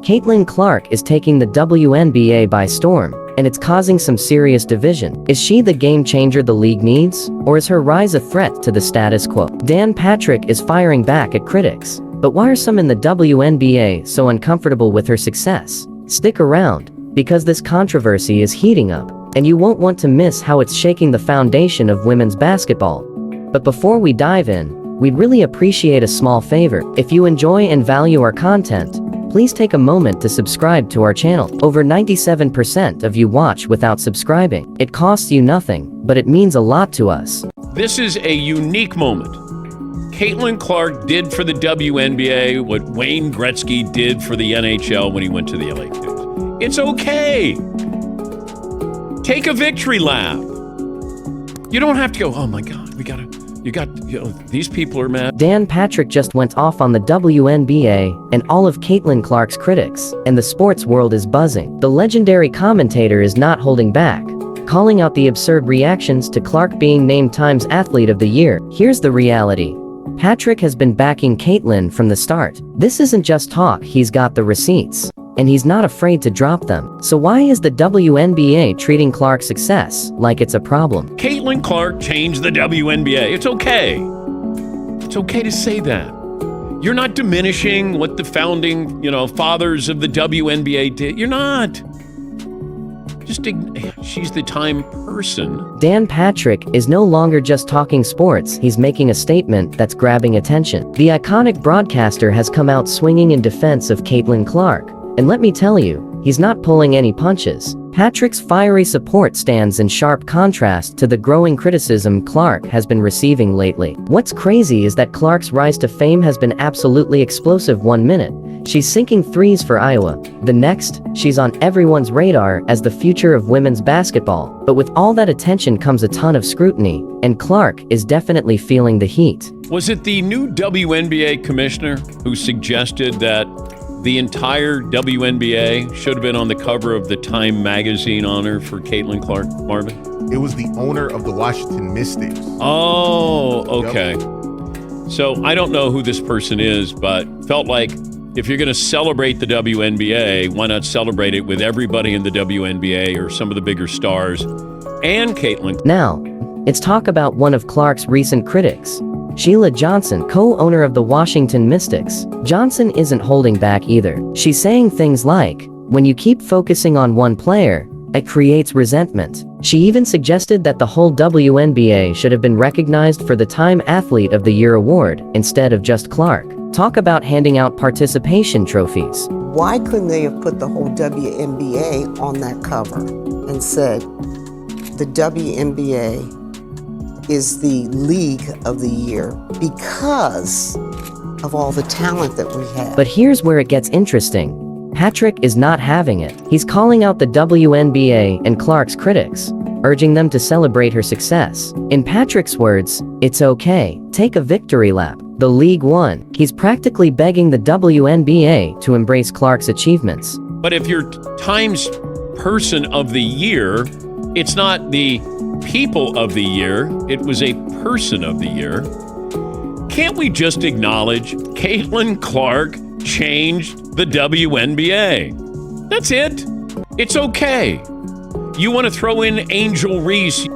Caitlin Clark is taking the WNBA by storm, and it's causing some serious division. Is she the game changer the league needs, or is her rise a threat to the status quo? Dan Patrick is firing back at critics. But why are some in the WNBA so uncomfortable with her success? Stick around, because this controversy is heating up, and you won't want to miss how it's shaking the foundation of women's basketball. But before we dive in, we'd really appreciate a small favor. If you enjoy and value our content, please take a moment to subscribe to our channel. Over 97% of you watch without subscribing. It costs you nothing, but it means a lot to us. This is a unique moment. Caitlin Clark did for the WNBA what Wayne Gretzky did for the NHL when he went to the LA Kings. It's okay. Take a victory lap. You don't have to go, oh my God, these people are mad. Dan Patrick just went off on the WNBA and all of Caitlin Clark's critics, and the sports world is buzzing. The legendary commentator is not holding back, calling out the absurd reactions to Clark being named Time's Athlete of the Year. Here's the reality. Patrick has been backing Caitlin from the start. This isn't just talk, he's got the receipts, and he's not afraid to drop them. So why is the WNBA treating Clark's success like it's a problem? Caitlin Clark changed the WNBA. It's okay. It's okay to say that. You're not diminishing what the founding, fathers of the WNBA did. You're not. She's the Time person. Dan Patrick is no longer just talking sports, he's making a statement that's grabbing attention. The iconic broadcaster has come out swinging in defense of Caitlin Clark. And let me tell you, he's not pulling any punches. Patrick's fiery support stands in sharp contrast to the growing criticism Clark has been receiving lately. What's crazy is that Clark's rise to fame has been absolutely explosive. 1 minute, she's sinking threes for Iowa. The next, she's on everyone's radar as the future of women's basketball. But with all that attention comes a ton of scrutiny, and Clark is definitely feeling the heat. Was it the new WNBA commissioner who suggested that the entire WNBA should have been on the cover of the Time magazine honor for Caitlin Clark, Marvin? It was the owner of the Washington Mystics. Oh, okay. Yep. So I don't know who this person is, but felt like if you're going to celebrate the WNBA, why not celebrate it with everybody in the WNBA or some of the bigger stars and Caitlin? Now, let's talk about one of Clark's recent critics, Sheila Johnson, co-owner of the Washington Mystics. Johnson isn't holding back either. She's saying things like, when you keep focusing on one player, it creates resentment. She even suggested that the whole WNBA should have been recognized for the Time Athlete of the Year award instead of just Clark. Talk about handing out participation trophies. Why couldn't they have put the whole WNBA on that cover and said, the WNBA is the league of the year because of all the talent that we have? But here's where it gets interesting. Patrick is not having it. He's calling out the WNBA and Clark's critics, urging them to celebrate her success. In Patrick's words, it's okay, take a victory lap. The league won. He's practically begging the WNBA to embrace Clark's achievements. But if you're Time's Person of the Year, it's not the People of the Year, it was a Person of the Year. Can't we just acknowledge Caitlin Clark changed the WNBA? That's it. It's okay. You want to throw in Angel Reese,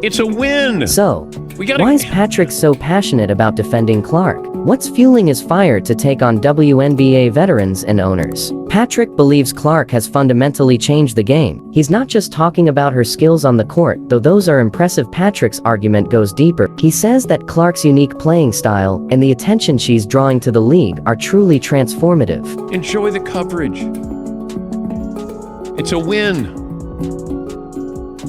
it's a win. So, why is Patrick so passionate about defending Clark? What's fueling his fire to take on WNBA veterans and owners? Patrick believes Clark has fundamentally changed the game. He's not just talking about her skills on the court, though those are impressive. Patrick's argument goes deeper. He says that Clark's unique playing style and the attention she's drawing to the league are truly transformative. Enjoy the coverage. It's a win.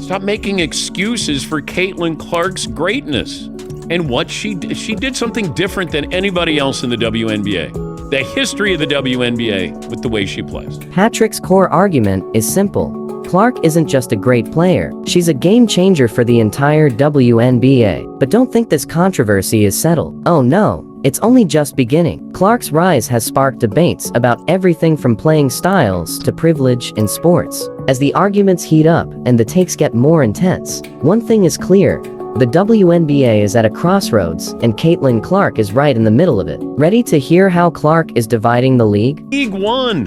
Stop making excuses for Caitlin Clark's greatness and what she did. She did something different than anybody else in the WNBA. The history of the WNBA with the way she plays. Patrick's core argument is simple. Clark isn't just a great player, she's a game changer for the entire WNBA. But don't think this controversy is settled. Oh no, it's only just beginning. Clark's rise has sparked debates about everything from playing styles to privilege in sports. As the arguments heat up and the takes get more intense, one thing is clear. The WNBA is at a crossroads, and Caitlin Clark is right in the middle of it. Ready to hear how Clark is dividing the league? League won.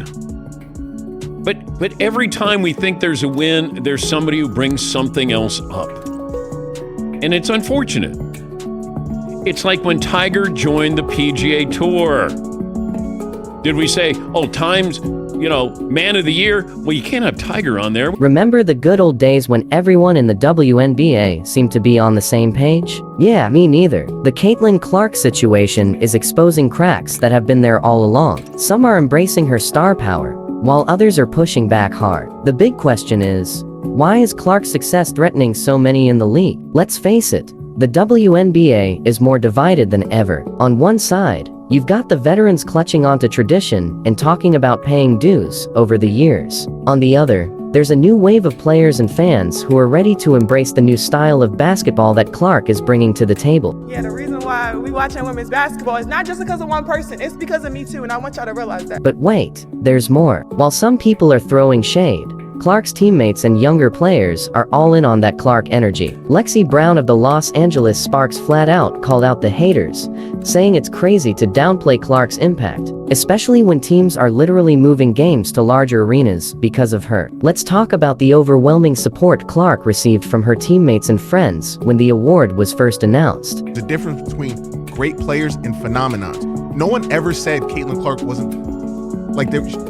But every time we think there's a win, there's somebody who brings something else up. And it's unfortunate. It's like when Tiger joined the PGA Tour. Did we say, oh, Time's, man of the year? Well, you can't have Tiger on there. Remember the good old days when everyone in the WNBA seemed to be on the same page? Yeah, me neither. The Caitlin Clark situation is exposing cracks that have been there all along. Some are embracing her star power, while others are pushing back hard. The big question is, why is Clark's success threatening so many in the league? Let's face it, the WNBA is more divided than ever. On one side, you've got the veterans clutching onto tradition and talking about paying dues over the years. On the other, there's a new wave of players and fans who are ready to embrace the new style of basketball that Clark is bringing to the table. Yeah, the reason why we watching women's basketball is not just because of one person, it's because of me too, and I want y'all to realize that. But wait, there's more. While some people are throwing shade, Clark's teammates and younger players are all in on that Clark energy. Lexi Brown of the Los Angeles Sparks flat out called out the haters, saying it's crazy to downplay Clark's impact, especially when teams are literally moving games to larger arenas because of her. Let's talk about the overwhelming support Clark received from her teammates and friends when the award was first announced. The difference between great players and phenomenons. No one ever said Caitlin Clark wasn't,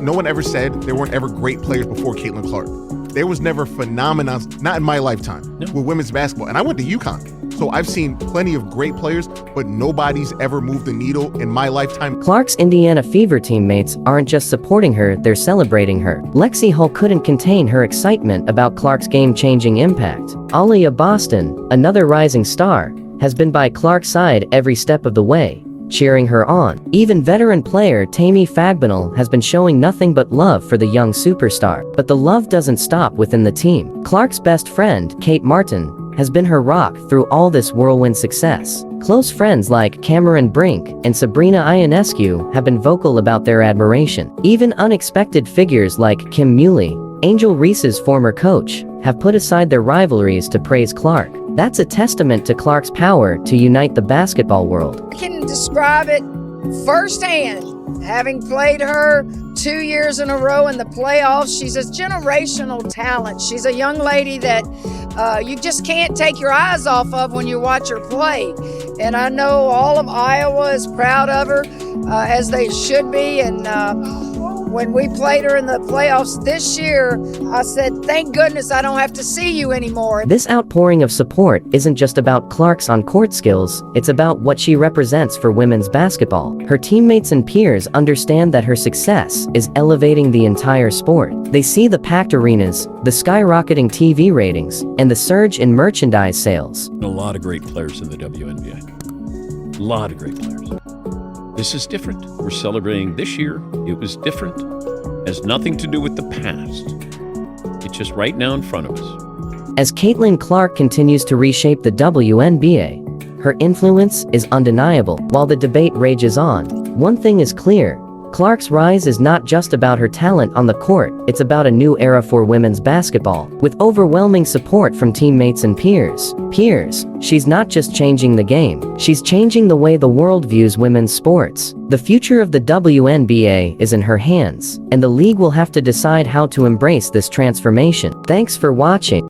no one ever said there weren't ever great players before Caitlin Clark. There was never phenomenons, not in my lifetime, with women's basketball. And I went to UConn, so I've seen plenty of great players, but nobody's ever moved the needle in my lifetime. Clark's Indiana Fever teammates aren't just supporting her, they're celebrating her. Lexi Hull couldn't contain her excitement about Clark's game-changing impact. Aaliyah Boston, another rising star, has been by Clark's side every step of the way, cheering her on. Even veteran player Tammy Fagbinal has been showing nothing but love for the young superstar. But the love doesn't stop within the team. Clark's best friend, Kate Martin, has been her rock through all this whirlwind success. Close friends like Cameron Brink and Sabrina Ionescu have been vocal about their admiration. Even unexpected figures like Kim Muley, Angel Reese's former coach, have put aside their rivalries to praise Clark. That's a testament to Clark's power to unite the basketball world. I can describe it firsthand, having played her 2 years in a row in the playoffs. She's a generational talent. She's a young lady that you just can't take your eyes off of when you watch her play. And I know all of Iowa is proud of her, as they should be. And when we played her in the playoffs this year, I said, thank goodness I don't have to see you anymore. This outpouring of support isn't just about Clark's on-court skills, it's about what she represents for women's basketball. Her teammates and peers understand that her success is elevating the entire sport. They see the packed arenas, the skyrocketing TV ratings, and the surge in merchandise sales. A lot of great players in the WNBA. A lot of great players. This is different. We're celebrating this year. It was different. Has nothing to do with the past. It's just right now in front of us. As Caitlin Clark continues to reshape the WNBA, her influence is undeniable. While the debate rages on, one thing is clear. Clark's rise is not just about her talent on the court, it's about a new era for women's basketball. With overwhelming support from teammates and peers, she's not just changing the game, she's changing the way the world views women's sports. The future of the WNBA is in her hands, and the league will have to decide how to embrace this transformation. Thanks for watching.